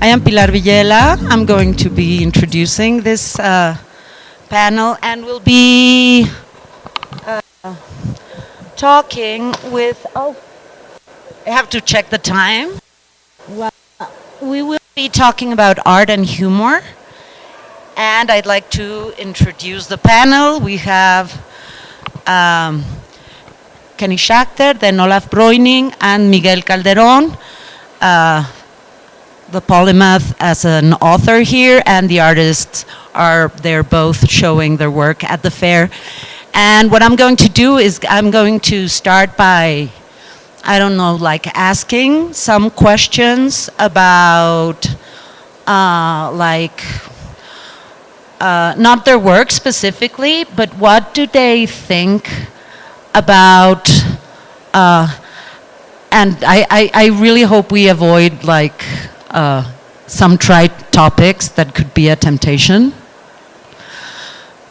I am Pilar Villela. I'm going to be introducing this panel, and we'll be talking with, I have to check the time. Well, we will be talking about art and humor, and I'd like to introduce the panel. We have Kenny Schachter, then Olaf Breuning, and Miguel Calderón, the polymath as an author here, and the artists they're both showing their work at the fair. And what I'm going to do is I'm going to start by, asking some questions about, not their work specifically, but what do they think about, and I really hope we avoid some trite topics that could be a temptation.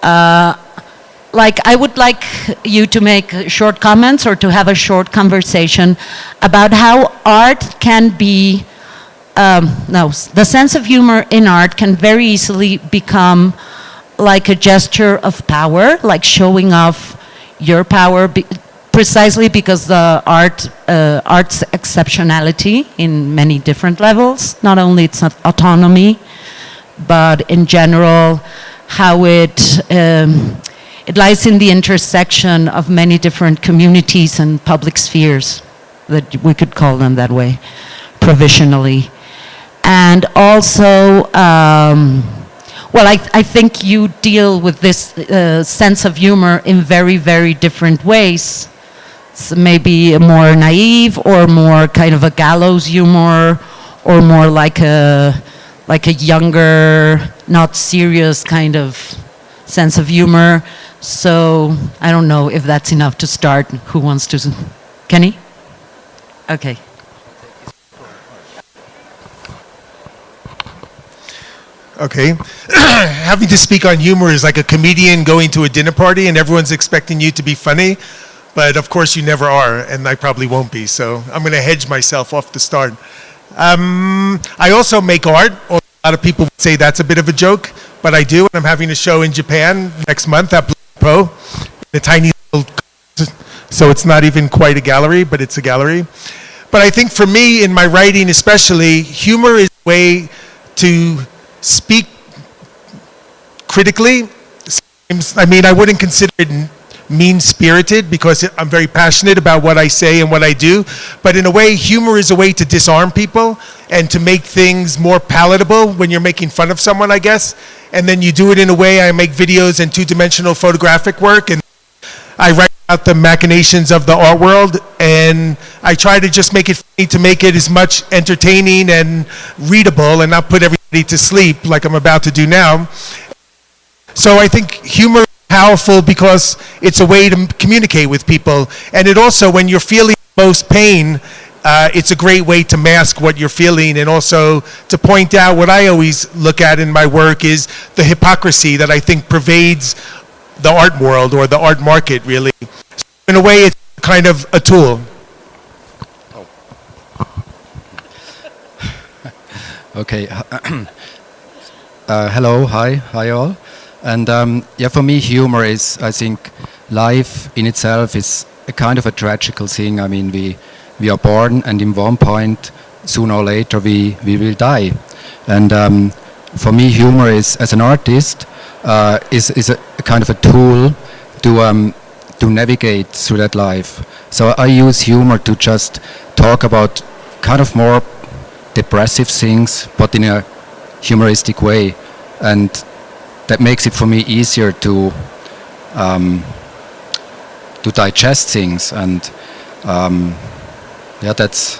I would like you to make short comments or to have a short conversation about how art can be, the sense of humor in art can very easily become like a gesture of power, like showing off your power, precisely because the art's exceptionality in many different levels, not only its autonomy, but in general, how it lies in the intersection of many different communities and public spheres, that we could call them that way, provisionally. And also, I think you deal with this sense of humor in very, very different ways. So maybe more naive, or more kind of a gallows humor, or more like a younger, not serious kind of sense of humor. So I don't know if that's enough to start. Who wants to? Kenny? Okay. Okay. Having to speak on humor is like a comedian going to a dinner party and everyone's expecting you to be funny, but of course you never are, and I probably won't be, so I'm going to hedge myself off the start. I also make art. A lot of people would say that's a bit of a joke, but I do, and I'm having a show in Japan next month at Pro, in a tiny little, so it's not even quite a gallery, but it's a gallery. But I think for me, in my writing especially, humor is a way to speak critically. I mean, I wouldn't consider it mean-spirited because I'm very passionate about what I say and what I do, but in a way, humor is a way to disarm people and to make things more palatable when you're making fun of someone, I guess. And then you do it in a way, I make videos and two-dimensional photographic work, and I write about the machinations of the art world, and I try to just make it funny, to make it as much entertaining and readable and not put everybody to sleep like I'm about to do now. So I think humor is powerful because it's a way to communicate with people, and it also, when you're feeling most pain, it's a great way to mask what you're feeling, and also to point out what I always look at in my work is the hypocrisy that I think pervades the art world or the art market, really. So in a way, it's kind of a tool. Okay. Hello, hi all. And for me, humor is, I think, life in itself is a kind of a tragical thing. I mean, we are born, and in one point, sooner or later, we will die. And for me, humor is, as an artist, is a kind of a tool to navigate through that life. So I use humor to just talk about kind of more depressive things, but in a humoristic way, and that makes it for me easier to digest things. And that's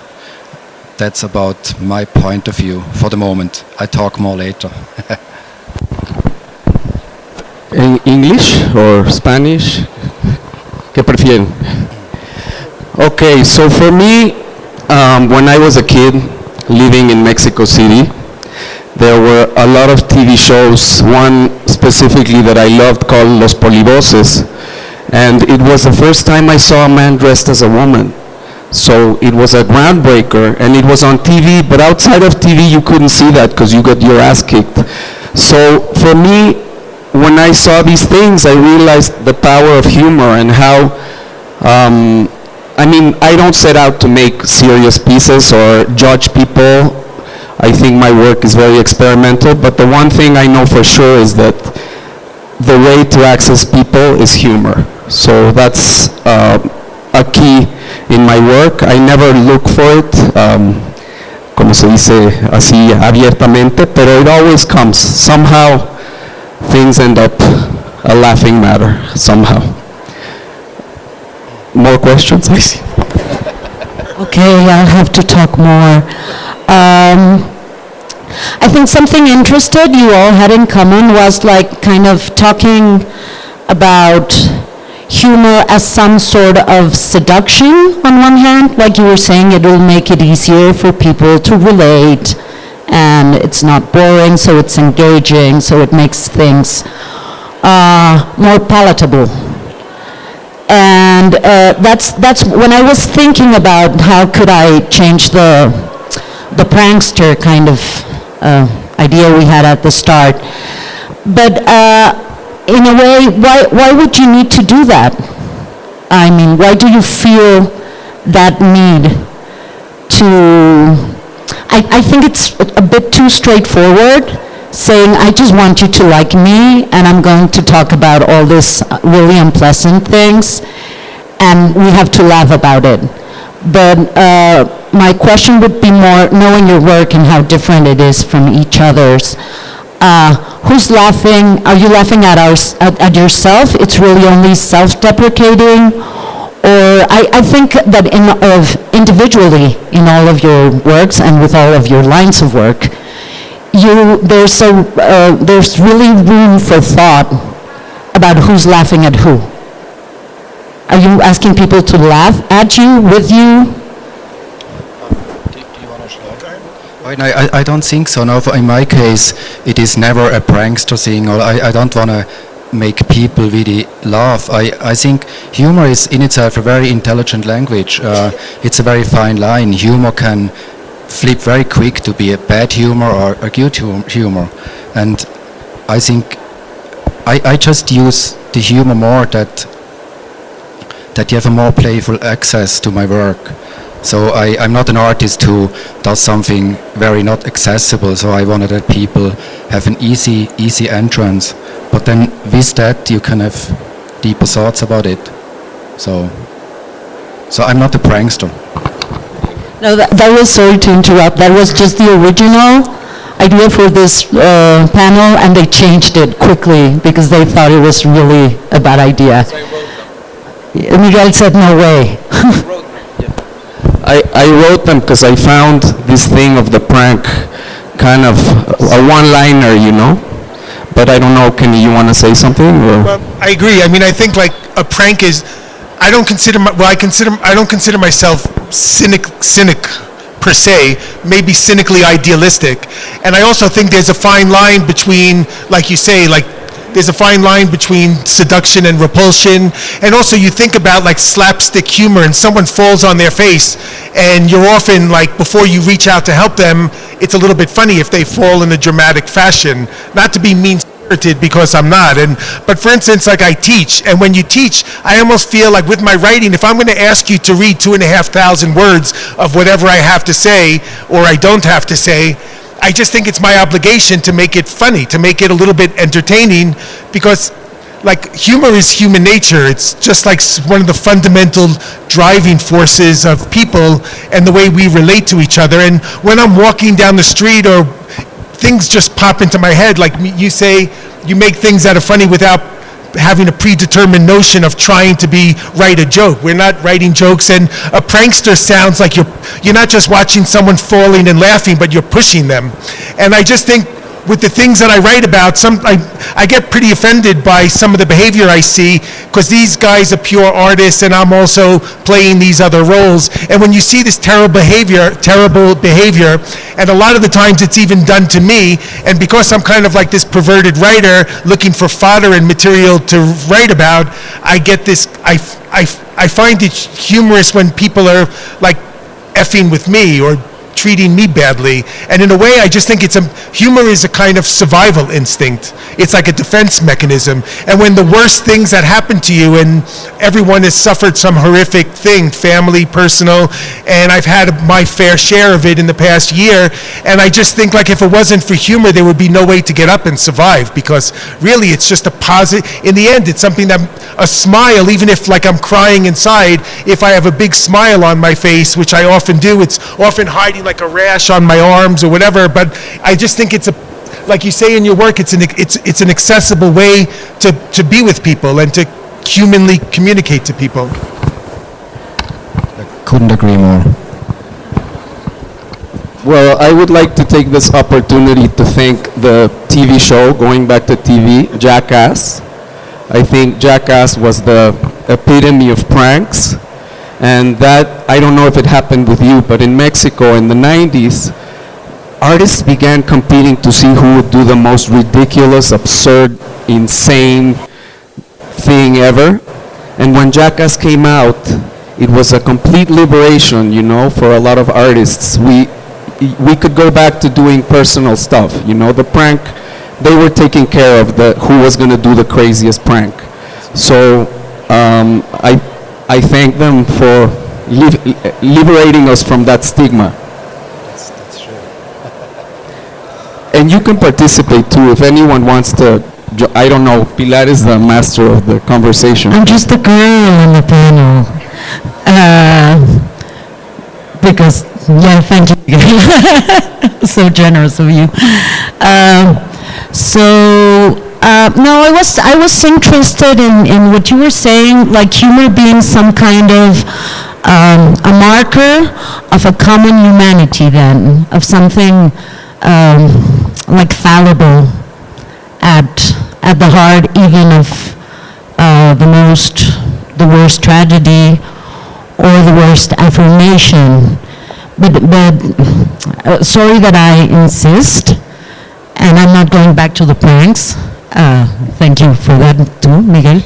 about my point of view for the moment. I talk more later. In English or Spanish? ¿Qué prefieren? Okay, so for me, when I was a kid living in Mexico City, there were a lot of TV shows, one specifically that I loved called Los Polivoces, and it was the first time I saw a man dressed as a woman. So it was a groundbreaker, and it was on TV, but outside of TV you couldn't see that because you got your ass kicked. So for me, when I saw these things, I realized the power of humor and how, I mean, I don't set out to make serious pieces or judge people. I think my work is very experimental, but the one thing I know for sure is that the way to access people is humor. So that's a key in my work. I never look for it, como se dice así abiertamente, pero it always comes. Somehow things end up a laughing matter, somehow. More questions, I see. Okay, I'll have to talk more. I think something interesting you all had in common was like kind of talking about humor as some sort of seduction on one hand, like you were saying, it will make it easier for people to relate, and it's not boring, so it's engaging, so it makes things more palatable. And that's when I was thinking about how could I change the prankster kind of idea we had at the start. But in a way, why would you need to do that? I mean, why do you feel that need to... I think it's a bit too straightforward, saying, I just want you to like me, and I'm going to talk about all this really unpleasant things, and we have to laugh about it. But my question would be more, knowing your work and how different it is from each other's, who's laughing? Are you laughing at yourself? It's really only self-deprecating? Or I think that individually in all of your works and with all of your lines of work, there's really room for thought about who's laughing at who. Are you asking people to laugh at you, with you? I don't think so. No, in my case, it is never a prankster thing, or I don't want to make people really laugh. I think humor is in itself a very intelligent language. It's a very fine line. Humor can flip very quick to be a bad humor or a good humor. And I think I just use the humor more that you have a more playful access to my work. So I'm not an artist who does something very not accessible, so I wanted that people have an easy entrance. But then with that you can have deeper thoughts about it. So I'm not a prankster. No, that was, sorry to interrupt, that was just the original idea for this panel, and they changed it quickly because they thought it was really a bad idea. Miguel said no way. I wrote them because I found this thing of the prank kind of a one-liner, you know? But I don't know, Kenny, you want to say something? Or? Well, I agree. I mean, I think like a prank is, I don't consider myself cynic per se, maybe cynically idealistic. And I also think there's a fine line between, like you say, like there's a fine line between seduction and repulsion. And also you think about like slapstick humor, and someone falls on their face, and you're often like, before you reach out to help them, it's a little bit funny if they fall in a dramatic fashion. Not to be mean-spirited, because I'm not. But for instance, like I teach, and when you teach, I almost feel like with my writing, if I'm going to ask you to read 2,500 words of whatever I have to say, or I don't have to say, I just think it's my obligation to make it funny, to make it a little bit entertaining, because like humor is human nature. It's just like one of the fundamental driving forces of people and the way we relate to each other. And when I'm walking down the street, or things just pop into my head, like you say, you make things that are funny without having a predetermined notion of trying to write a joke. We're not writing jokes, and a prankster sounds like you're not just watching someone falling and laughing, but you're pushing them. And I just think with the things that I write about, I get pretty offended by some of the behavior I see, because these guys are pure artists and I'm also playing these other roles. And when you see this terrible behavior, and a lot of the times it's even done to me, and because I'm kind of like this perverted writer looking for fodder and material to write about, I get this, I I find it humorous when people are like effing with me or treating me badly. And in a way, I just think humor is a kind of survival instinct. It's like a defense mechanism. And when the worst things that happen to you, and everyone has suffered some horrific thing, family, personal, and I've had my fair share of it in the past year, and I just think like if it wasn't for humor, there would be no way to get up and survive, because really it's just a positive, in the end, it's something that, a smile, even if like I'm crying inside, if I have a big smile on my face, which I often do, it's often hiding like a rash on my arms or whatever, but I just think it's like you say in your work, it's an accessible way to be with people and to humanly communicate to people. I couldn't agree more. Well, I would like to take this opportunity to thank the TV show, going back to TV, Jackass. I think Jackass was the epitome of pranks. And that, I don't know if it happened with you, but in Mexico in the 90s, artists began competing to see who would do the most ridiculous, absurd, insane thing ever. And when Jackass came out, it was a complete liberation, you know, for a lot of artists. We could go back to doing personal stuff, you know, the prank, they were taking care of who was going to do the craziest prank. So I thank them for liberating us from that stigma. That's true. And you can participate too if anyone wants to. I don't know, Pilar is the master of the conversation. I'm just a girl on the panel. Because, yeah, thank you. So generous of you. No, I was interested in what you were saying, like humor being some kind of a marker of a common humanity then, of something like fallible at the heart even of the worst tragedy or the worst affirmation. But sorry that I insist, and I'm not going back to the pranks. Thank you for that too, Miguel.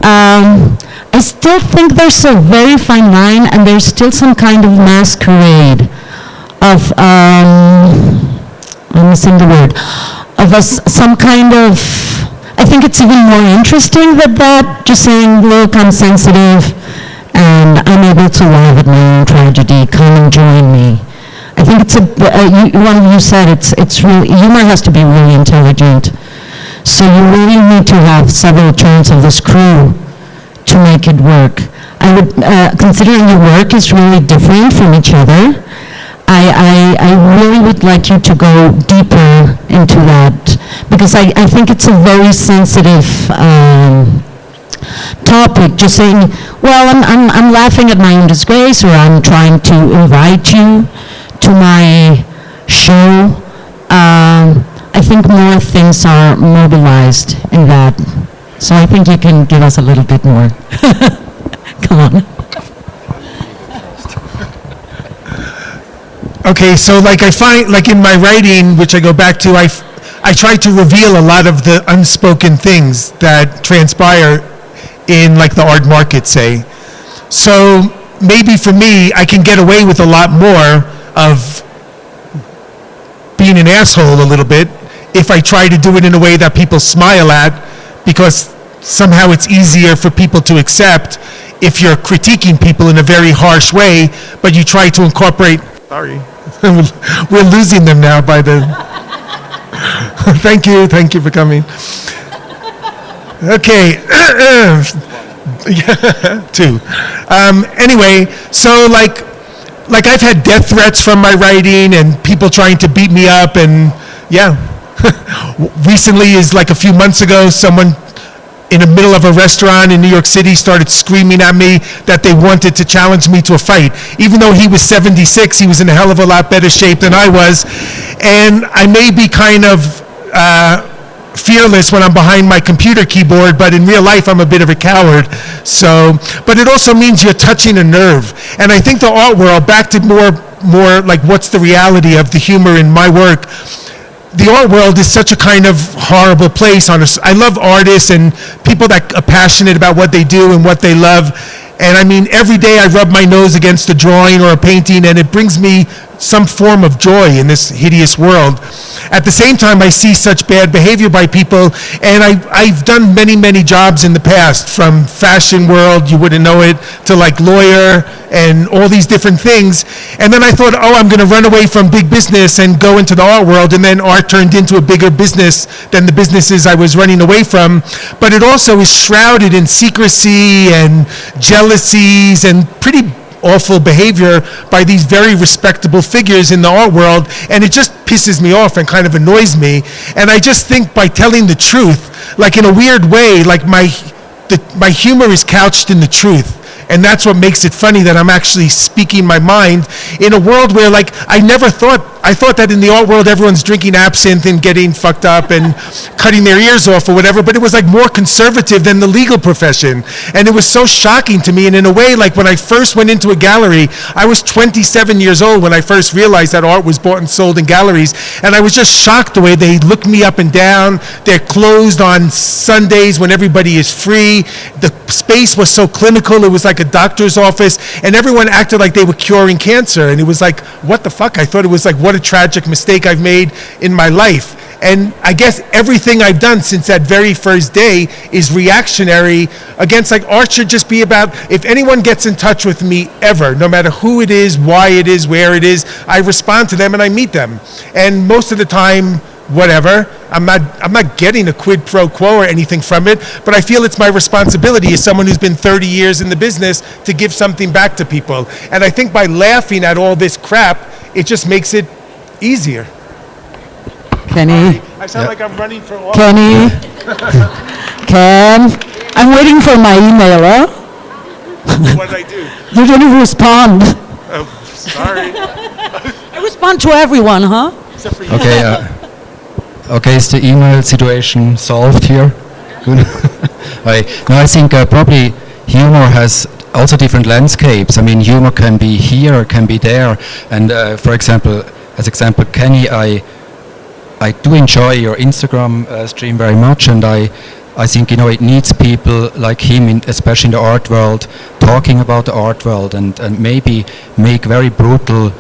I still think there's a very fine line, and there's still some kind of masquerade of, I'm missing the word, of some kind of, I think it's even more interesting than that, just saying, look, I'm sensitive, and I'm able to laugh at my own tragedy, come and join me. I think it's one of you said, it's really, humor has to be really intelligent. So you really need to have several turns of the screw to make it work. I would, considering your work is really different from each other, I really would like you to go deeper into that, because I think it's a very sensitive topic, just saying, well, I'm laughing at my own disgrace, or I'm trying to invite you to my show. I think more things are mobilized in that. So I think you can give us a little bit more. Come on. Okay, so like I find, like in my writing, which I go back to, I try to reveal a lot of the unspoken things that transpire in like the art market, say. So maybe for me, I can get away with a lot more of being an asshole a little bit if I try to do it in a way that people smile at, because somehow it's easier for people to accept if you're critiquing people in a very harsh way, but you try to incorporate, sorry, we're losing them now by the, thank you for coming. Okay, two. Anyway, so like I've had death threats from my writing and people trying to beat me up, and yeah. Recently, is like a few months ago, someone in the middle of a restaurant in New York City started screaming at me that they wanted to challenge me to a fight. Even though he was 76, he was in a hell of a lot better shape than I was. And I may be kind of fearless when I'm behind my computer keyboard, but in real life I'm a bit of a coward. So, but it also means you're touching a nerve. And I think the art world, back to more like what's the reality of the humor in my work, the art world is such a kind of horrible place. I love artists and people that are passionate about what they do and what they love. And I mean, every day I rub my nose against a drawing or a painting, and it brings me some form of joy in this hideous world. At the same time, I see such bad behavior by people, and I've done many, many jobs in the past, from fashion world, you wouldn't know it, to like lawyer and all these different things. And then I thought, oh, I'm going to run away from big business and go into the art world, and then art turned into a bigger business than the businesses I was running away from. But it also is shrouded in secrecy and jealousies and pretty awful behavior by these very respectable figures in the art world, and it just pisses me off and kind of annoys me. And I just think by telling the truth, like in a weird way, like my humor is couched in the truth. And that's what makes it funny, that I'm actually speaking my mind in a world where, like, I thought that in the art world everyone's drinking absinthe and getting fucked up and cutting their ears off or whatever, but it was like more conservative than the legal profession. And it was so shocking to me. And in a way, like when I first went into a gallery, I was 27 years old when I first realized that art was bought and sold in galleries. And I was just shocked the way they looked me up and down. They're closed on Sundays when everybody is free. The space was so clinical. It was like a doctor's office, and everyone acted like they were curing cancer. And it was like, what the fuck? I thought it was like, what a tragic mistake I've made in my life. And I guess everything I've done since that very first day is reactionary against, like, art should just be about, if anyone gets in touch with me ever, no matter who it is, why it is, where it is, I respond to them and I meet them. And most of the time, whatever, I'm not getting a quid pro quo or anything from it, but I feel it's my responsibility as someone who's been 30 years in the business to give something back to people. And I think by laughing at all this crap, it just makes it easier. Kenny, I sound like I'm running for office. Kenny, Ken, I'm waiting for my email, huh? What did I do? You didn't respond. Oh, sorry. I respond to everyone, huh? Except for you. Okay, okay, is the email situation solved here? Good. Right. No, I think probably humor has also different landscapes. I mean, humor can be here, can be there. And for example, as example, Kenny, I do enjoy your Instagram stream very much, and I think, you know, it needs people like him, especially in the art world, talking about the art world, and maybe make very brutal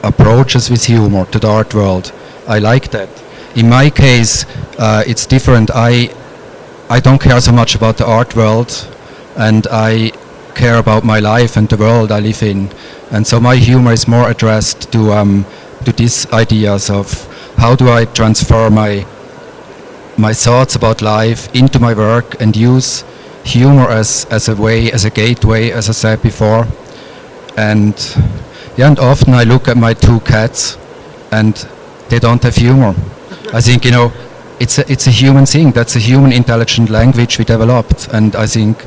approaches with humor to the art world. I like that. In my case, it's different. I don't care so much about the art world, and I care about my life and the world I live in. And so my humor is more addressed to these ideas of how do I transfer my thoughts about life into my work and use humor as a way, as a gateway, as I said before. And yeah, and often I look at my two cats and they don't have humor. I think, you know, it's a human thing. That's a human intelligent language we developed. And I think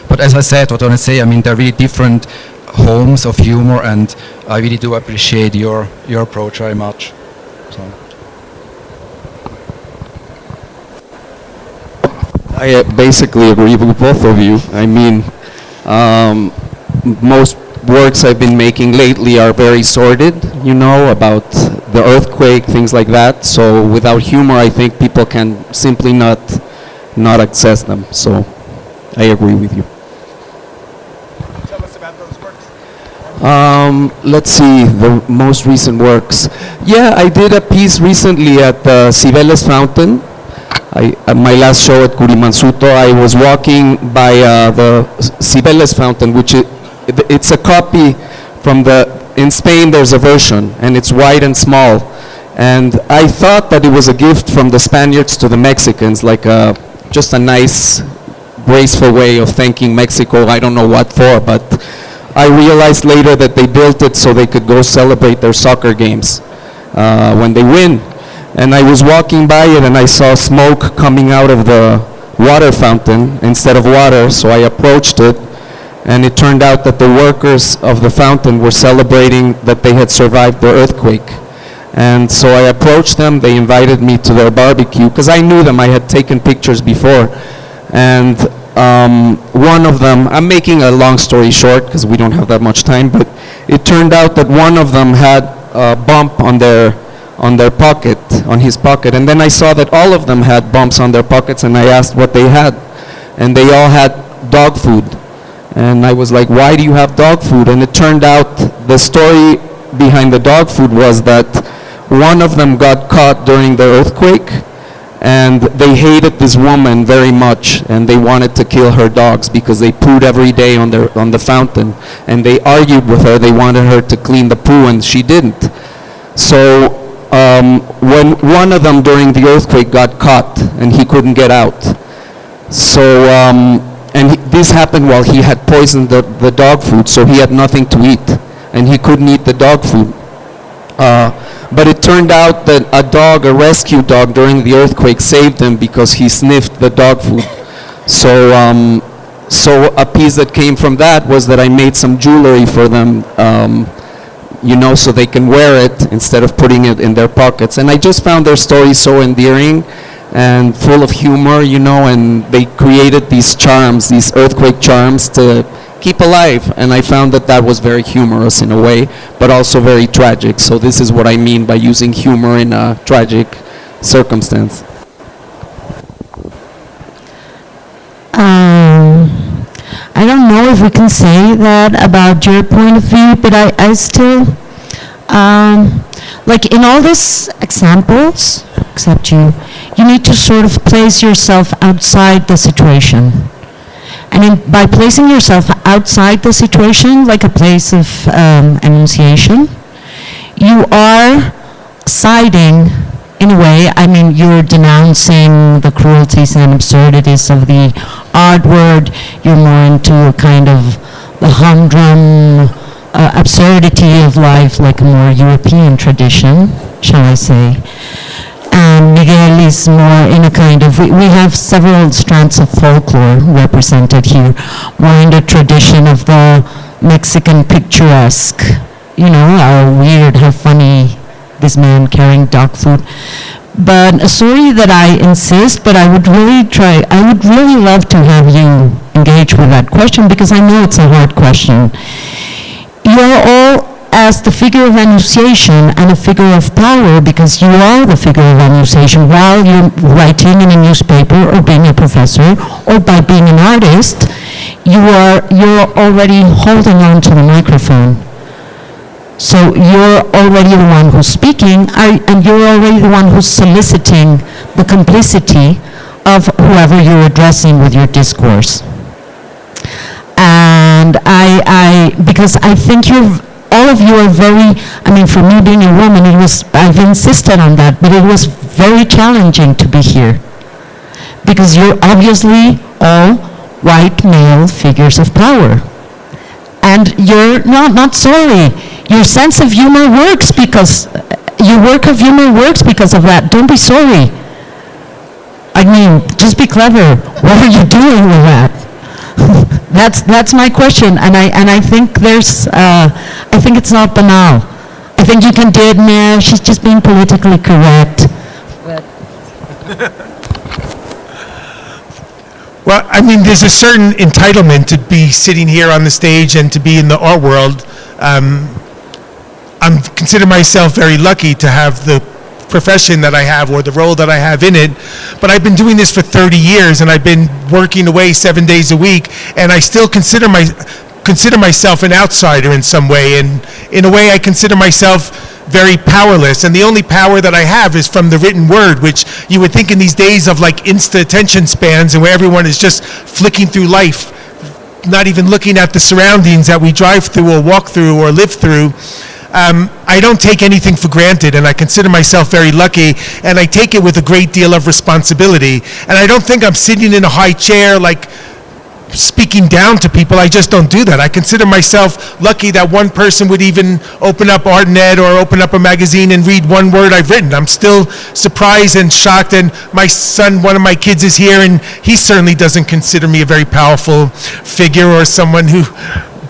but as I said, what I want to say, I mean, there are really different homes of humor, and I really do appreciate your approach very much. So. I basically agree with both of you. I mean, most works I've been making lately are very sordid, you know, about the earthquake, things like that. So without humor, I think people can simply not access them. So I agree with you. Tell us about those works. Let's see, the most recent works. Yeah, I did a piece recently at the Cibeles Fountain. At my last show at Curimansuto, I was walking by the Cibeles Fountain, which it's a copy from in Spain there's a version, and it's white and small. And I thought that it was a gift from the Spaniards to the Mexicans, like just a nice, graceful way of thanking Mexico, I don't know what for, but I realized later that they built it so they could go celebrate their soccer games when they win. And I was walking by it and I saw smoke coming out of the water fountain instead of water, so I approached it, and it turned out that the workers of the fountain were celebrating that they had survived the earthquake. And so I approached them, they invited me to their barbecue, because I knew them, I had taken pictures before. And one of them, I'm making a long story short because we don't have that much time, but it turned out that one of them had a bump on their pocket, on his pocket, and then I saw that all of them had bumps on their pockets, and I asked what they had, and they all had dog food. And I was like, why do you have dog food? And it turned out the story behind the dog food was that one of them got caught during the earthquake, and they hated this woman very much, and they wanted to kill her dogs because they pooed every day on the fountain, and they argued with her. They wanted her to clean the poo, and she didn't. So when one of them during the earthquake got caught and he couldn't get out, so this happened while he had poisoned the dog food, so he had nothing to eat, and he couldn't eat the dog food. But it turned out that a rescue dog during the earthquake saved him because he sniffed the dog food. So a piece that came from that was that I made some jewelry for them, so they can wear it instead of putting it in their pockets. And I just found their story so endearing and full of humor, and they created these charms, these earthquake charms to keep alive, and I found that was very humorous in a way, but also very tragic. So this is what I mean by using humor in a tragic circumstance. I don't know if we can say that about your point of view, but I still, like in all these examples, except you need to sort of place yourself outside the situation. And by placing yourself outside the situation, like a place of enunciation, you are siding, in a way, you're denouncing the cruelties and absurdities of the art world. You're more into a kind of the humdrum absurdity of life, like a more European tradition, shall I say. And Miguel is more in a kind of, we have several strands of folklore represented here, more in the tradition of the Mexican picturesque, how weird, how funny, this man carrying dog food. But sorry that I insist, but I would really love to have you engage with that question, because I know it's a hard question. You're all as the figure of enunciation and a figure of power, because you are the figure of enunciation while you're writing in a newspaper or being a professor or by being an artist, you're already holding on to the microphone. So you're already the one who's speaking, and you're already the one who's soliciting the complicity of whoever you're addressing with your discourse. And because I think all of you are very, for me being a woman, I've insisted on that, but it was very challenging to be here. Because you're obviously all white male figures of power. And you're not sorry. Your sense of humor works because, your work of humor works because of that. Don't be sorry. Just be clever. What are you doing with that? That's my question, and I think I think it's not banal. I think you can do it now. She's just being politically correct. Well, there's a certain entitlement to be sitting here on the stage and to be in the art world. I consider myself very lucky to have the profession that I have, or the role that I have in it, but I've been doing this for 30 years, and I've been working away 7 days a week, and I still consider myself an outsider in some way, and in a way I consider myself very powerless, and the only power that I have is from the written word, which you would think in these days of like insta attention spans and where everyone is just flicking through life, not even looking at the surroundings that we drive through or walk through or live through. I don't take anything for granted, and I consider myself very lucky, and I take it with a great deal of responsibility. And I don't think I'm sitting in a high chair like speaking down to people. I just don't do that. I consider myself lucky that one person would even open up ArtNet or open up a magazine and read one word I've written. I'm still surprised and shocked, and my son, one of my kids, is here, and he certainly doesn't consider me a very powerful figure or someone who...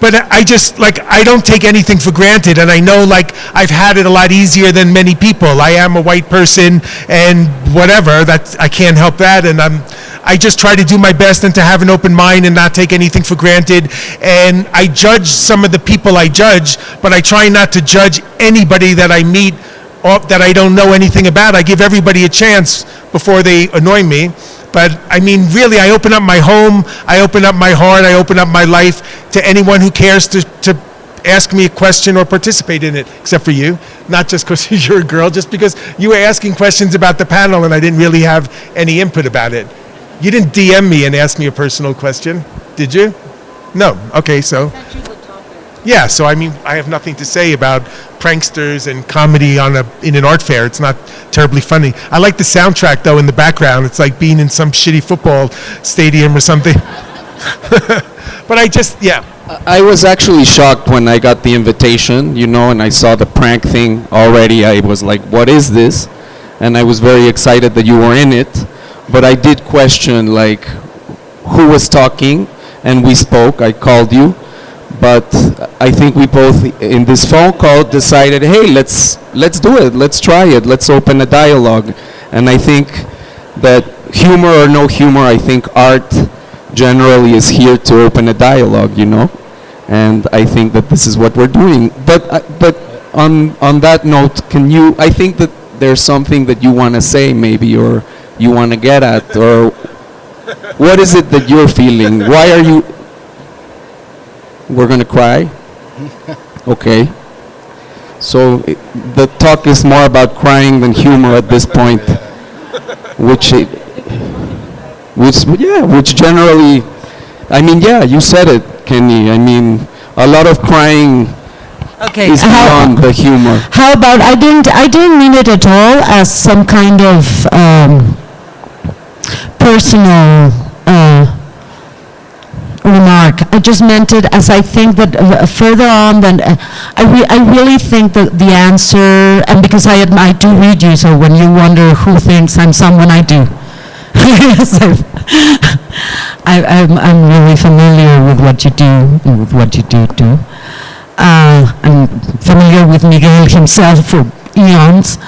But I don't take anything for granted, and I know I've had it a lot easier than many people. I am a white person, and whatever, I can't help that, and I just try to do my best and to have an open mind and not take anything for granted. And I judge some of the people I judge, but I try not to judge anybody that I meet or that I don't know anything about. I give everybody a chance before they annoy me. But I mean, really, I open up my home, I open up my heart, I open up my life to anyone who cares to ask me a question or participate in it, except for you. Not just because you're a girl, just because you were asking questions about the panel and I didn't really have any input about it. You didn't DM me and ask me a personal question, did you? No. Okay, so. Yeah, so I mean, I have nothing to say about pranksters and comedy in an art fair. It's not terribly funny. I like the soundtrack, though, in the background. It's like being in some shitty football stadium or something. But I was actually shocked when I got the invitation, and I saw the prank thing already. I was like, what is this? And I was very excited that you were in it. But I did question, like, who was talking, and we spoke. I called you. But I think we both, in this phone call, decided, hey, let's do it. Let's try it. Let's open a dialogue. And I think that humor or no humor, I think art generally is here to open a dialogue, And I think that this is what we're doing. But on that note, I think that there's something that you want to say maybe, or you want to get at, or what is it that you're feeling? Why are you... We're going to cry? Okay. So the talk is more about crying than humor at this point, which generally, I mean, you said it, Kenny. I mean, a lot of crying is beyond the humor. How about, I didn't mean it at all as some kind of personal remark. I just meant it as I think that further on than I really think that the answer, and because I do read you, so when you wonder who thinks I'm someone, I do. I'm really familiar with what you do and with what you do. I'm familiar with Miguel himself for eons.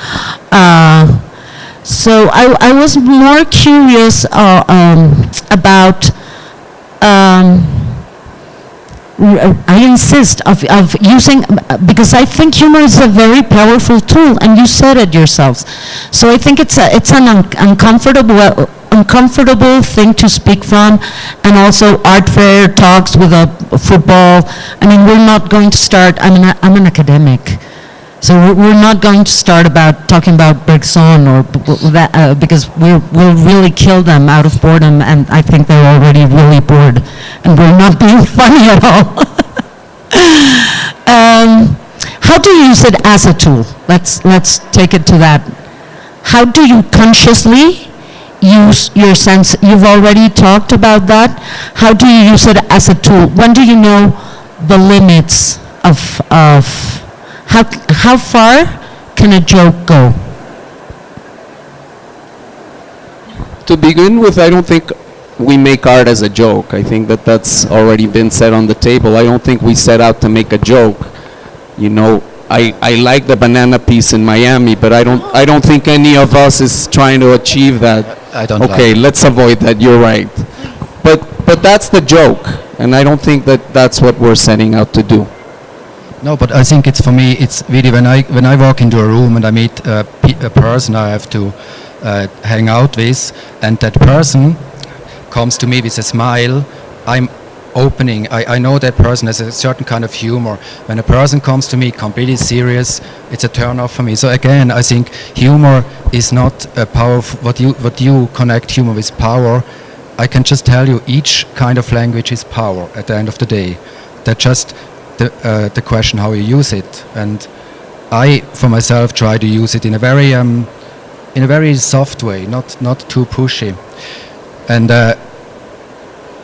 So I was more curious about I insist of using, because I think humor is a very powerful tool, and you said it yourselves. So I think it's an uncomfortable thing to speak from, and also art fair talks with a football. I mean, we're not going to start. I'm an academic. So we're not going to start talking about Bergson or that, because we'll really kill them out of boredom, and I think they're already really bored, and we're not being funny at all. How do you use it as a tool? Let's take it to that. How do you consciously use your sense? You've already talked about that. How do you use it as a tool? When do you know the limits of how far can a joke go? To begin with, I don't think we make art as a joke. I think that that's already been said on the table. I don't think we set out to make a joke. I like the banana piece in Miami, but I don't think any of us is trying to achieve that. I don't. Okay, let's avoid that. You're right. But that's the joke, and I don't think that that's what we're setting out to do. No, but I think it's, for me, it's really when I walk into a room and I meet a person I have to hang out with, and that person comes to me with a smile, I'm opening. I know that person has a certain kind of humor. When a person comes to me completely serious, it's a turn off for me. So again, I think humor is not a power. What you connect humor with power. I can just tell you, each kind of language is power at the end of the day. That just the question how you use it, and I for myself try to use it in a very soft way, not too pushy. And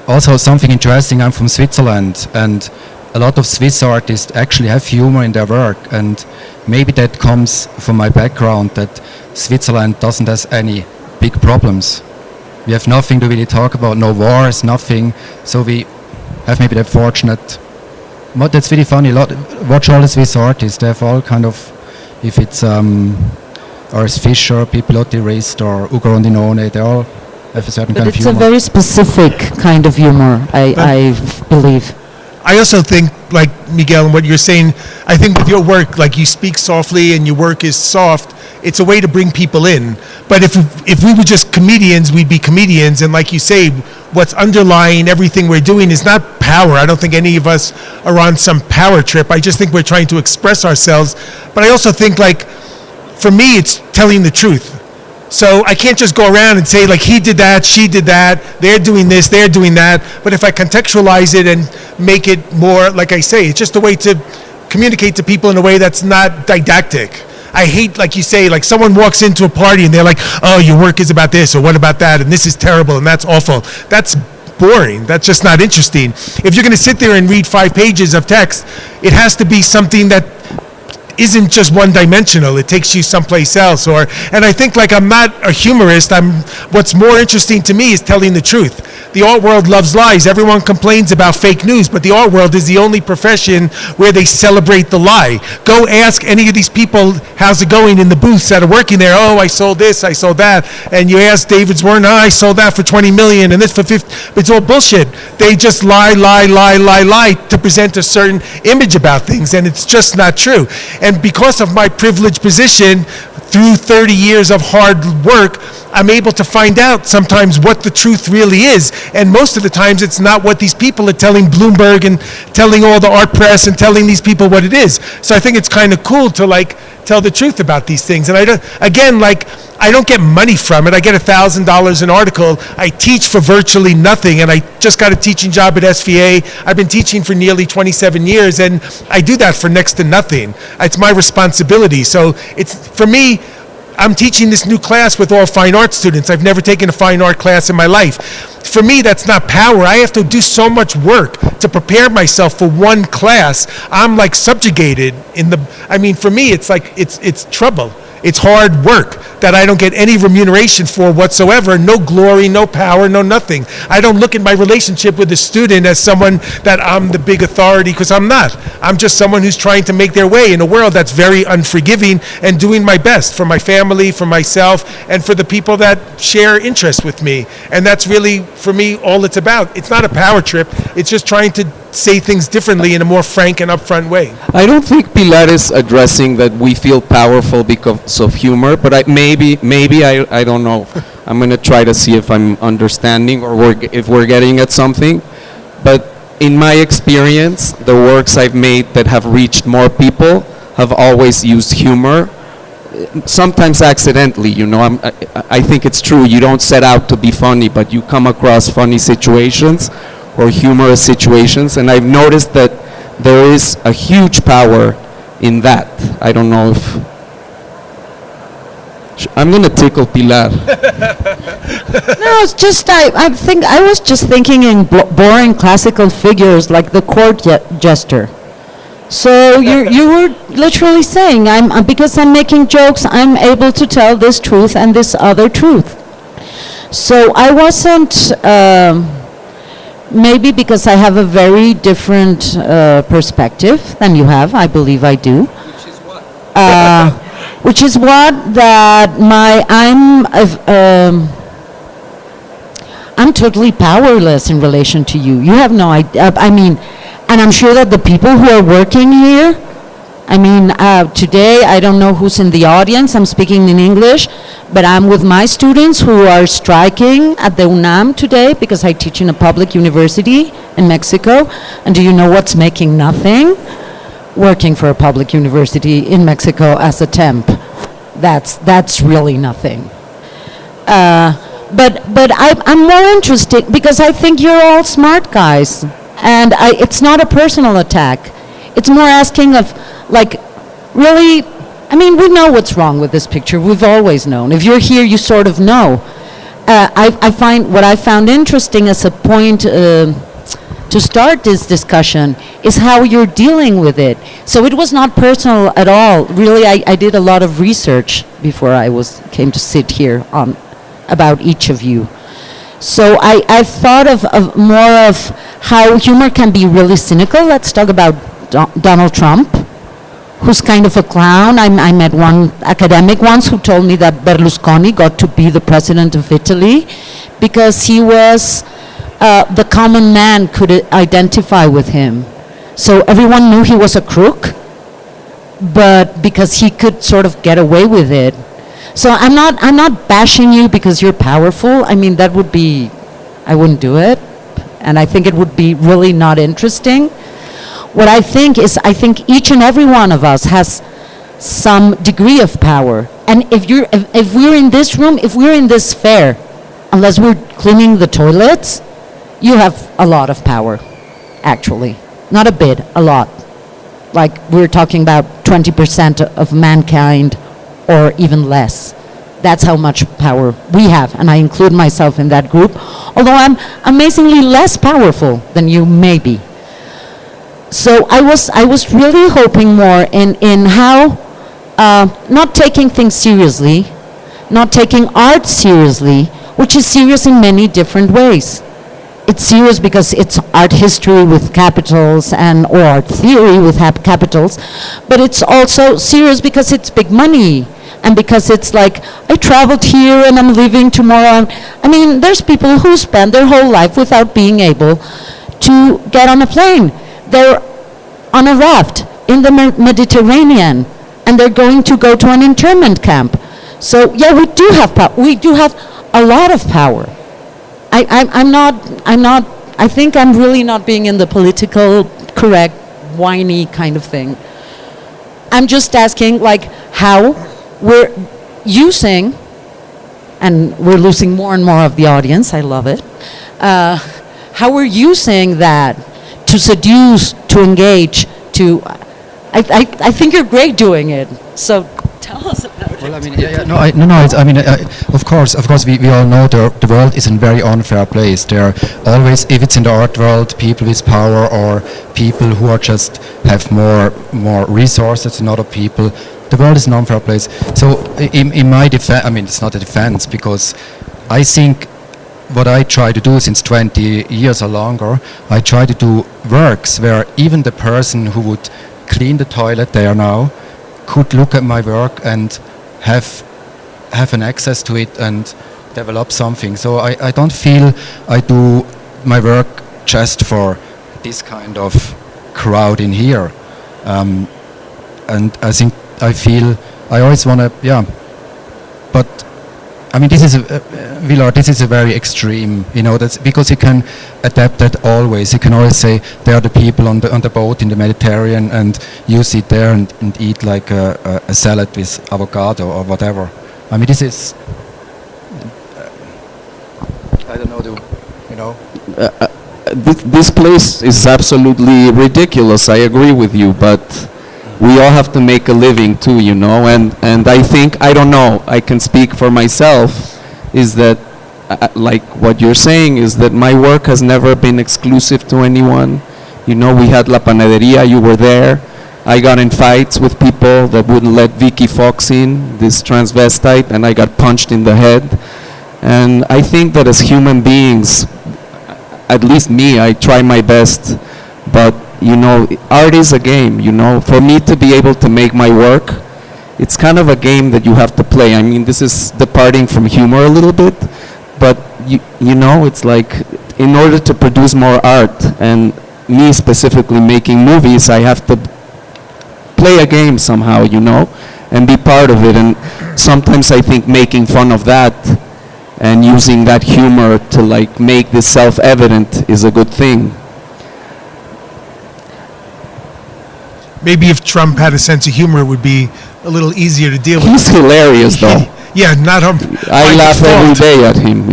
also something interesting, I'm from Switzerland, and a lot of Swiss artists actually have humor in their work, and maybe that comes from my background, that Switzerland doesn't have any big problems. We have nothing to really talk about, no wars, nothing, so we have maybe that fortunate. But that's really funny. Watch all the Swiss artists. They have all kind of, if it's Ars Fischer, Pipilotti Rist, or Ugo Rondinone, they all have a certain kind of humor. But it's a very specific kind of humor, I believe. I also think, like Miguel, and what you're saying, I think with your work, like you speak softly and your work is soft, it's a way to bring people in. But if we were just comedians, we'd be comedians. And like you say, what's underlying everything we're doing is not power. I don't think any of us are on some power trip. I just think we're trying to express ourselves. But I also think, like, for me, it's telling the truth. So I can't just go around and say, like, he did that, she did that, they're doing this, they're doing that. But if I contextualize it and make it more, like I say, it's just a way to communicate to people in a way that's not didactic. I hate, like you say, like someone walks into a party and they're like, oh, your work is about this, or what about that, and this is terrible, and that's awful. That's boring. That's just not interesting. If you're going to sit there and read 5 pages of text, it has to be something that isn't just one-dimensional. It takes you someplace else. And I think, like, I'm not a humorist. What's more interesting to me is telling the truth. The art world loves lies. Everyone complains about fake news, but the art world is the only profession where they celebrate the lie. Go ask any of these people, how's it going in the booths that are working there? Oh, I sold this, I sold that. And you ask David Zwirn, oh, I sold that for 20 million and this for 50. It's all bullshit. They just lie to present a certain image about things, and it's just not true. And because of my privileged position, through 30 years of hard work, I'm able to find out sometimes what the truth really is. And most of the times it's not what these people are telling Bloomberg and telling all the art press and telling these people what it is. So I think it's kind of cool to, like, tell the truth about these things. And I don't get money from it. I get $1,000 an article. I teach for virtually nothing, and I just got a teaching job at SVA. I've been teaching for nearly 27 years, and I do that for next to nothing. It's my responsibility. So it's, for me, I'm teaching this new class with all fine art students. I've never taken a fine art class in my life. For me, that's not power. I have to do so much work to prepare myself for one class. I'm like subjugated for me, it's like, it's trouble. It's hard work that I don't get any remuneration for whatsoever. No glory, no power, no nothing. I don't look at my relationship with the student as someone that I'm the big authority, because I'm not. I'm just someone who's trying to make their way in a world that's very unforgiving, and doing my best for my family, for myself, and for the people that share interests with me. And that's really, for me, all it's about. It's not a power trip. It's just trying to say things differently in a more frank and upfront way. I don't think Pilar is addressing that we feel powerful because of humor, but maybe I don't know. I'm going to try to see if I'm understanding or if we're getting at something. But in my experience, the works I've made that have reached more people have always used humor, sometimes accidentally. I think it's true. You don't set out to be funny, but you come across funny situations or humorous situations, and I've noticed that there is a huge power in that. I don't know if I'm going to tickle Pilar. No, it's just I was just thinking in boring classical figures like the court jester. So you were literally saying, because I'm making jokes, I'm able to tell this truth and this other truth. So I wasn't. Maybe because I have a very different perspective than you have. I believe I do. Which is what? Which is what that I'm totally powerless in relation to you. You have no idea. And I'm sure that the people who are working here, today, I don't know who's in the audience. I'm speaking in English, but I'm with my students who are striking at the UNAM today because I teach in a public university in Mexico. And do you know what's making nothing? Working for a public university in Mexico as a temp. That's really nothing. But I'm more interested because I think you're all smart guys. And it's not a personal attack. It's more asking of, like, really, we know what's wrong with this picture. We've always known. If you're here, you sort of know. I find what I found interesting as a point to start this discussion is how you're dealing with it. So it was not personal at all. Really, I did a lot of research before I came to sit here about each of you. So I've thought of more of how humor can be really cynical. Let's talk about Donald Trump, who's kind of a clown. I met one academic once who told me that Berlusconi got to be the president of Italy because he was, the common man could identify with him. So everyone knew he was a crook, but because he could sort of get away with it. So I'm not bashing you because you're powerful. I mean, that would be, I wouldn't do it. And I think it would be really not interesting. What I think is, I think each and every one of us has some degree of power. And if we're in this room, if we're in this fair, unless we're cleaning the toilets, you have a lot of power, actually. Not a bit, a lot. Like we're talking about 20% of mankind or even less. That's how much power we have, and I include myself in that group, although I'm amazingly less powerful than you may be. So I was really hoping more in how, not taking things seriously, not taking art seriously, which is serious in many different ways. It's serious because it's art history with capitals or art theory with capitals, but it's also serious because it's big money. And because it's like, I traveled here and I'm leaving tomorrow. I mean, there's people who spend their whole life without being able to get on a plane. They're on a raft in the Mediterranean, and they're going to go to an internment camp. So yeah, we do have power. We do have a lot of power. I'm not, I think I'm really not being in the political correct, whiny kind of thing. I'm just asking, like, how we're using, and we're losing more and more of the audience, I love it, how we're using that to seduce, to engage, to, I think you're great doing it, so tell us about it. Well, I mean, of course, we all know the world is a very unfair place. There are always, if it's in the art world, people with power or people who are just have more resources than other people. The world is an unfair place. So in my defense, I mean, it's not a defense, because I think what I try to do since 20 years or longer, I try to do works where even the person who would clean the toilet there now could look at my work and have an access to it and develop something. So I don't feel I do my work just for this kind of crowd in here. And I think I feel I always want to, but I mean, this is this is a very extreme, that's because you can adapt that always. You can always say there are the people on the boat in the Mediterranean, and you sit there and eat like a salad with avocado or whatever. I mean, this is, I don't know, This place is absolutely ridiculous. I agree with you, but we all have to make a living too, and I think, I don't know, I can speak for myself, is that, like what you're saying, is that my work has never been exclusive to anyone. We had La Panaderia, you were there. I got in fights with people that wouldn't let Vicky Fox in, this transvestite, and I got punched in the head. And I think that as human beings, at least me, I try my best, but art is a game, For me to be able to make my work, it's kind of a game that you have to play. I mean, this is departing from humor a little bit, but it's like, in order to produce more art, and me specifically making movies, I have to play a game somehow, and be part of it. And sometimes I think making fun of that and using that humor to like make this self-evident is a good thing. Maybe if Trump had a sense of humor, it would be a little easier to deal with. He's hilarious, though. Yeah, not on. I laugh every day at him.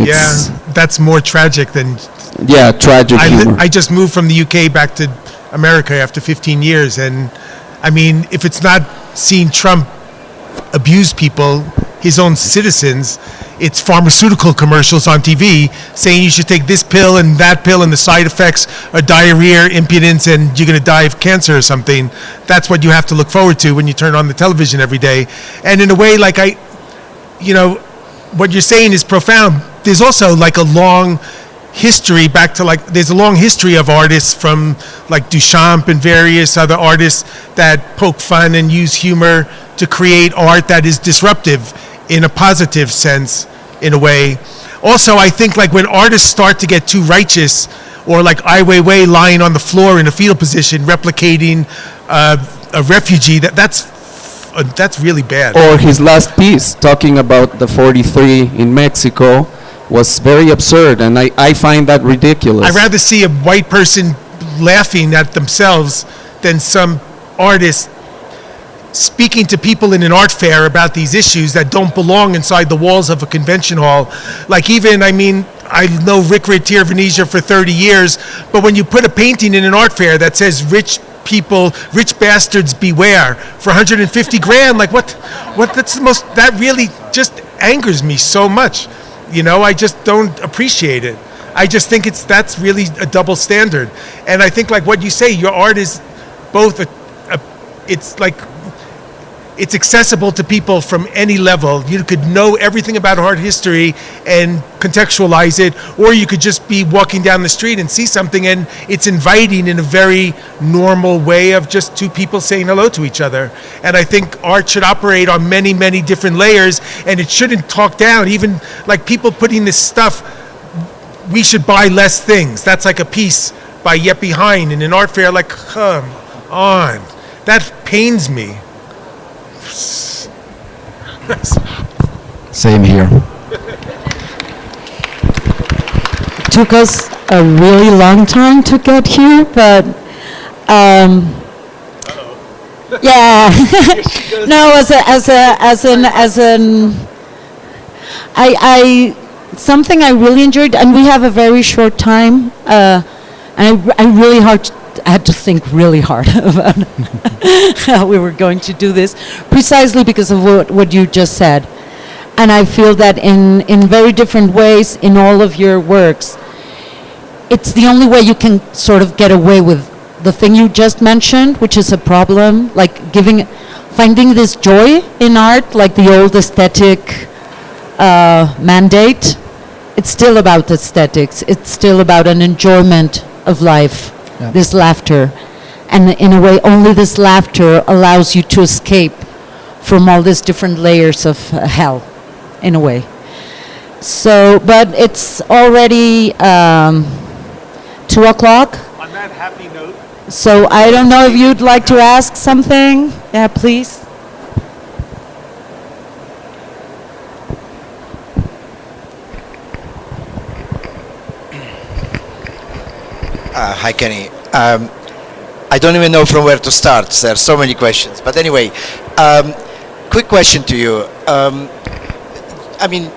That's more tragic than. Yeah, tragic humor. I just moved from the UK back to America after 15 years, and I mean, if it's not seeing Trump abuse people, his own citizens, it's pharmaceutical commercials on TV saying you should take this pill and that pill, and the side effects are diarrhea, impotence, and you're going to die of cancer or something. That's what you have to look forward to when you turn on the television every day. And in a way, like what you're saying is profound. There's also like a long history back to there's a long history of artists from like Duchamp and various other artists that poke fun and use humor to create art that is disruptive in a positive sense, in a way. Also, I think like when artists start to get too righteous or like Ai Weiwei lying on the floor in a fetal position, replicating a refugee. That's really bad. Or his last piece, talking about the 43 in Mexico, was very absurd, and I find that ridiculous. I'd rather see a white person laughing at themselves than some artist speaking to people in an art fair about these issues that don't belong inside the walls of a convention hall. Like even, I mean, I know Rick Ratier Venetia for 30 years, but when you put a painting in an art fair that says rich people, rich bastards beware for 150 grand, like what, that's the most, that really just angers me so much. You know, I just don't appreciate it. I just think that's really a double standard. And I think like what you say, your art is both it's like, it's accessible to people from any level. You could know everything about art history and contextualize it, or you could just be walking down the street and see something and it's inviting in a very normal way of just two people saying hello to each other. And I think art should operate on many, many different layers, and it shouldn't talk down. Even like people putting this stuff, we should buy less things. That's like a piece by Yeppie Hine in an art fair. Like, come on. That pains me. Same here. Took us a really long time to get here, but yeah. No, I something I really enjoyed, and we have a very short time, and I had to think really hard about how we were going to do this, precisely because of what you just said. And I feel that in very different ways in all of your works, it's the only way you can sort of get away with the thing you just mentioned, which is a problem, like finding this joy in art, like the old aesthetic mandate. It's still about aesthetics. It's still about an enjoyment of life. Yeah. This laughter, and in a way only this laughter allows you to escape from all these different layers of hell, in a way. So, but it's already 2 o'clock. On that happy note. So I don't know if you'd like to ask something. Yeah, please. Hi, Kenny. I don't even know from where to start. There are so many questions. But anyway, quick question to you. I mean,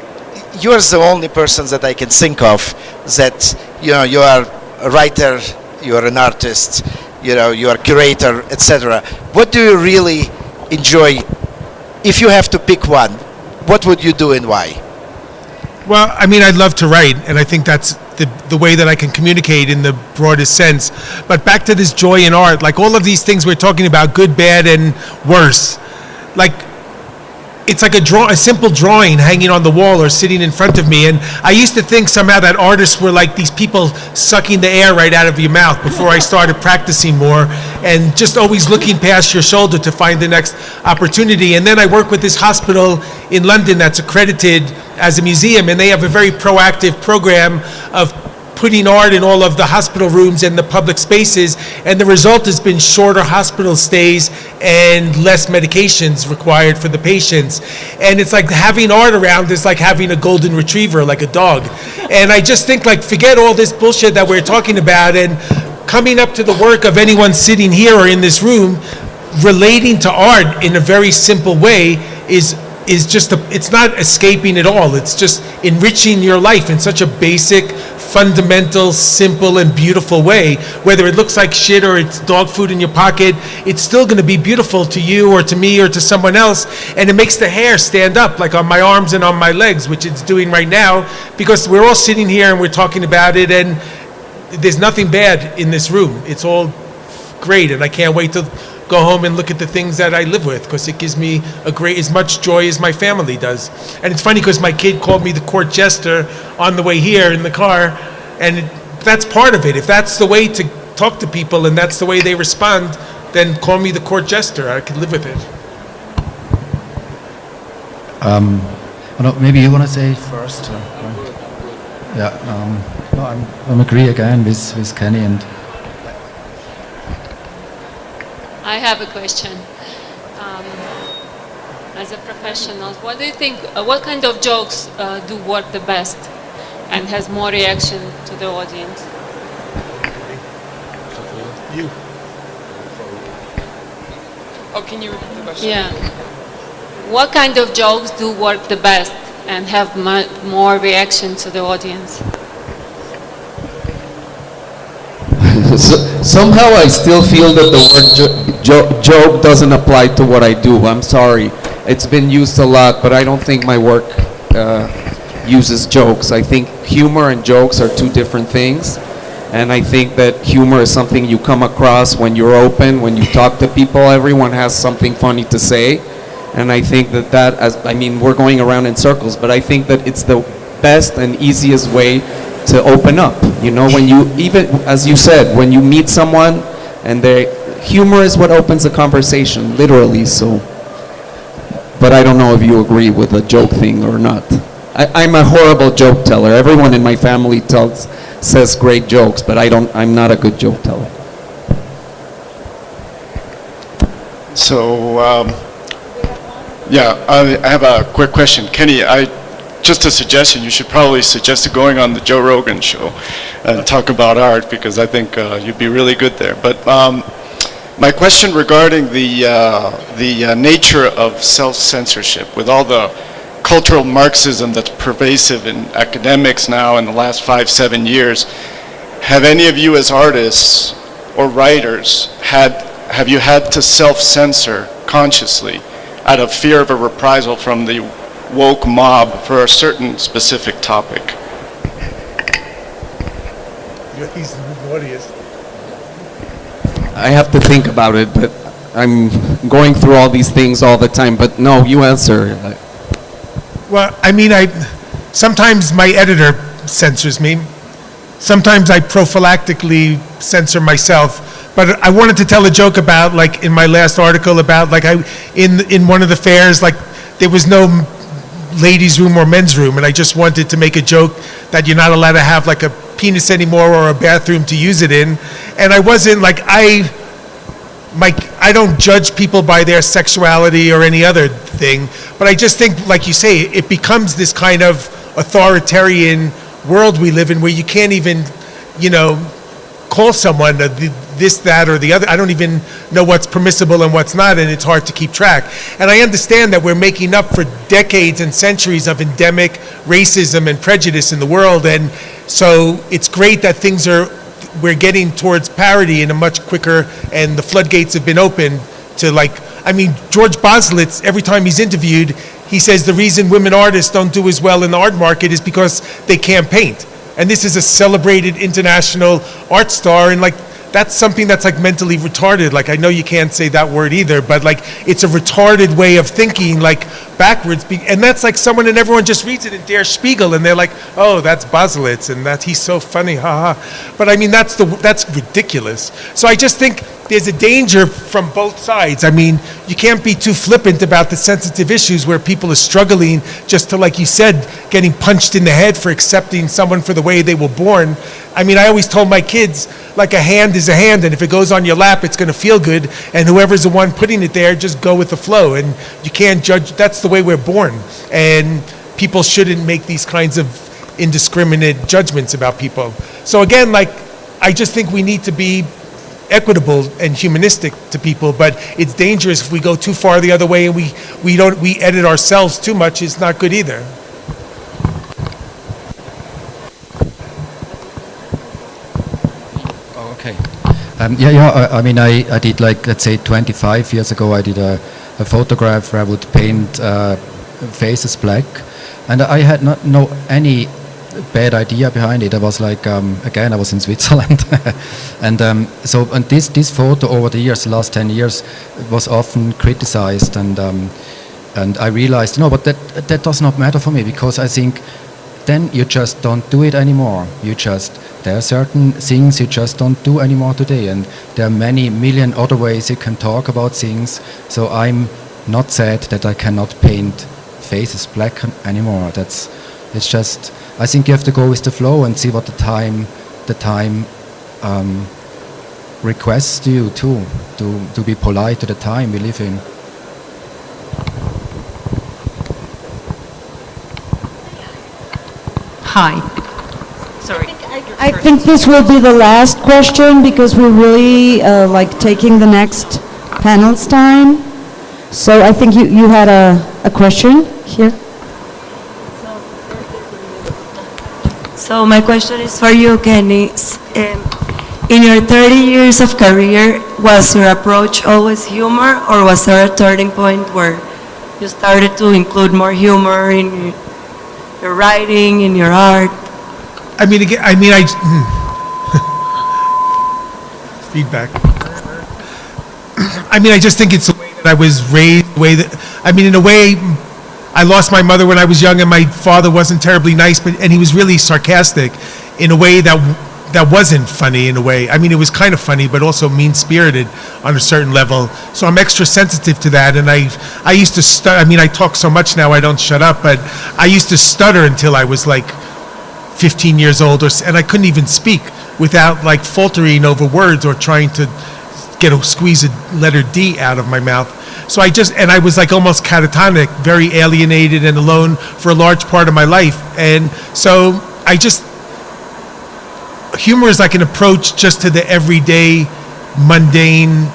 you are the only person that I can think of that, you are a writer, you are an artist, you are a curator, etc. What do you really enjoy? If you have to pick one, what would you do and why? Well, I mean, I'd love to write, and I think that's the way that I can communicate in the broadest sense. But back to this joy in art, like all of these things we're talking about, good, bad, and worse, like it's like a simple drawing hanging on the wall or sitting in front of me. And I used to think somehow that artists were like these people sucking the air right out of your mouth before I started practicing more and just always looking past your shoulder to find the next opportunity. And then I work with this hospital in London that's accredited as a museum, and they have a very proactive program of putting art in all of the hospital rooms and the public spaces, and the result has been shorter hospital stays and less medications required for the patients. And it's like having art around is like having a golden retriever, like a dog. And I just think, like, forget all this bullshit that we're talking about, and coming up to the work of anyone sitting here or in this room, relating to art in a very simple way is just it's not escaping at all. It's just enriching your life in such a basic, fundamental, simple, and beautiful way. Whether it looks like shit or it's dog food in your pocket, it's still going to be beautiful to you or to me or to someone else. And it makes the hair stand up, like on my arms and on my legs, which it's doing right now, because we're all sitting here and we're talking about it, and there's nothing bad in this room. It's all great, and I can't wait to go home and look at the things that I live with, because it gives me as much joy as my family does. And it's funny because my kid called me the court jester on the way here in the car, and that's part of it. If that's the way to talk to people and that's the way they respond, then call me the court jester. I can live with it. Maybe you want to say first? Yeah, no, I'm agree again with Kenny. And I have a question. As a professional, what do you think, what kind of jokes do work the best and has more reaction to the audience? You. Oh, can you repeat the question? Yeah. What kind of jokes do work the best and have more reaction to the audience? Somehow I still feel that the word joke doesn't apply to what I do. I'm sorry. It's been used a lot, but I don't think my work uses jokes. I think humor and jokes are two different things. And I think that humor is something you come across when you're open, when you talk to people. Everyone has something funny to say. And I think we're going around in circles, but I think that it's the best and easiest way to open up. You know, when you, even as you said, when you meet someone and humor is what opens a conversation, literally. So, but I don't know if you agree with the joke thing or not. I'm a horrible joke teller. Everyone in my family says great jokes, but I'm not a good joke teller. So, yeah, I have a quick question. Kenny, just a suggestion, you should probably suggest going on the Joe Rogan show and talk about art, because I think you'd be really good there. But my question regarding the nature of self-censorship, with all the cultural Marxism that's pervasive in academics now in the last 5-7 years, have any of you as artists or writers have you had to self-censor consciously out of fear of a reprisal from the woke mob for a certain specific topic? He's the audience. I have to think about it, but I'm going through all these things all the time. But no, you answer. Well, I mean, sometimes my editor censors me. Sometimes I prophylactically censor myself. But I wanted to tell a joke about, like, in my last article about, like, in one of the fairs, like, there was no ladies' room or men's room, and I just wanted to make a joke that you're not allowed to have, like, a penis anymore or a bathroom to use it in. And I wasn't, like, I don't judge people by their sexuality or any other thing, but I just think, like you say, it becomes this kind of authoritarian world we live in where you can't even, you know, call someone this, that, or the other. I don't even know what's permissible and what's not, and it's hard to keep track. And I understand that we're making up for decades and centuries of endemic racism and prejudice in the world, and so it's great that we're getting towards parity in a much quicker, and the floodgates have been opened to, like, I mean, George Boslitz, every time he's interviewed, he says the reason women artists don't do as well in the art market is because they can't paint. And this is a celebrated international art star, and, like, that's something that's, like, mentally retarded. Like, I know you can't say that word either, but, like, it's a retarded way of thinking, like, backwards. And that's like someone, and everyone just reads it in Der Spiegel, and they're like, oh, that's Boslitz, and that he's so funny, haha. But I mean, that's ridiculous. So I just think there's a danger from both sides. I mean, you can't be too flippant about the sensitive issues where people are struggling just to, like you said, getting punched in the head for accepting someone for the way they were born. I mean, I always told my kids, like, a hand is a hand, and if it goes on your lap, it's going to feel good, and whoever's the one putting it there, just go with the flow. And you can't judge. That's the way we're born, and people shouldn't make these kinds of indiscriminate judgments about people. So again, like, I just think we need to be equitable and humanistic to people, but it's dangerous if we go too far the other way and we edit ourselves too much. It's not good either. Okay. I mean, I did, like, let's say 25 years ago, I did a photograph where I would paint faces black, and I had not any bad idea behind it. I was like, again, I was in Switzerland, and this photo over the years, the last 10 years, was often criticized, and I realized, no, but that does not matter for me, because I think then you just don't do it anymore. There are certain things you just don't do anymore today, and there are many million other ways you can talk about things. So I'm not sad that I cannot paint faces black anymore. It's just, I think you have to go with the flow and see what the time requests you to be polite to the time we live in. Hi. Sorry. I think this will be the last question because we're really taking the next panel's time. So I think you had a question here. So my question is for you, Kenny. In your 30 years of career, was your approach always humor, or was there a turning point where you started to include more humor in your writing, in your art? Feedback. I just think it's the way that I was raised, in a way, I lost my mother when I was young, and my father wasn't terribly nice, and he was really sarcastic in a way that wasn't funny in a way. It was kind of funny, but also mean-spirited on a certain level. So I'm extra sensitive to that, and I used to stutter. I talk so much now I don't shut up, but I used to stutter until I was like 15 years old, and I couldn't even speak without faltering over words or trying to squeeze a letter D out of my mouth. So I was almost catatonic, very alienated and alone for a large part of my life. And so humor is like an approach just to the everyday, mundane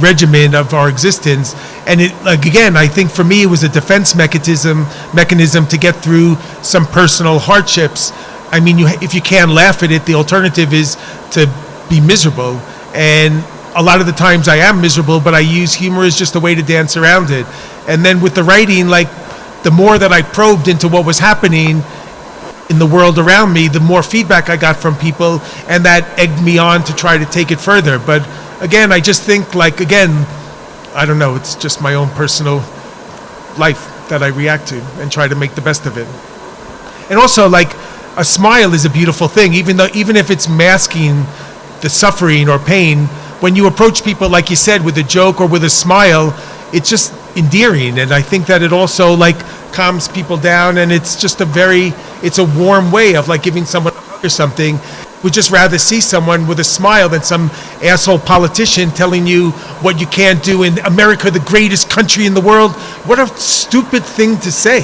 regimen of our existence. And again, I think for me it was a defense mechanism to get through some personal hardships. If you can't laugh at it, the alternative is to be miserable. And a lot of the times I am miserable, but I use humor as just a way to dance around it. And then with the writing, the more that I probed into what was happening in the world around me, the more feedback I got from people, and that egged me on to try to take it further. But again, I just think I don't know, it's just my own personal life that I react to and try to make the best of it. And also, a smile is a beautiful thing, even if it's masking the suffering or pain. When you approach people, like you said, with a joke or with a smile, it's just endearing. And I think that it also calms people down, and it's just it's a warm way of giving someone a hug or something. We'd just rather see someone with a smile than some asshole politician telling you what you can't do in America, the greatest country in the world. What a stupid thing to say.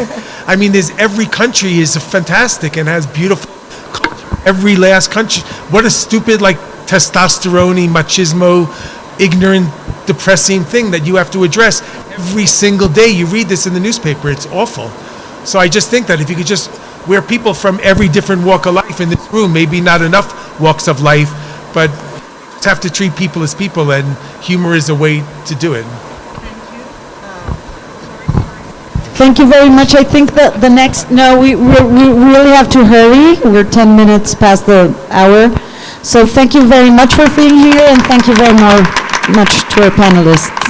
Every country is fantastic and has beautiful culture. Every last country. What a stupid, testosterone, machismo, ignorant, depressing thing that you have to address every single day. You read this in the newspaper. It's awful. So I just think that if you could we're people from every different walk of life in this room, maybe not enough walks of life, but just have to treat people as people, and humor is a way to do it. Thank you very much. I think that the next, we really have to hurry. We're 10 minutes past the hour. So thank you very much for being here, and thank you very much to our panelists.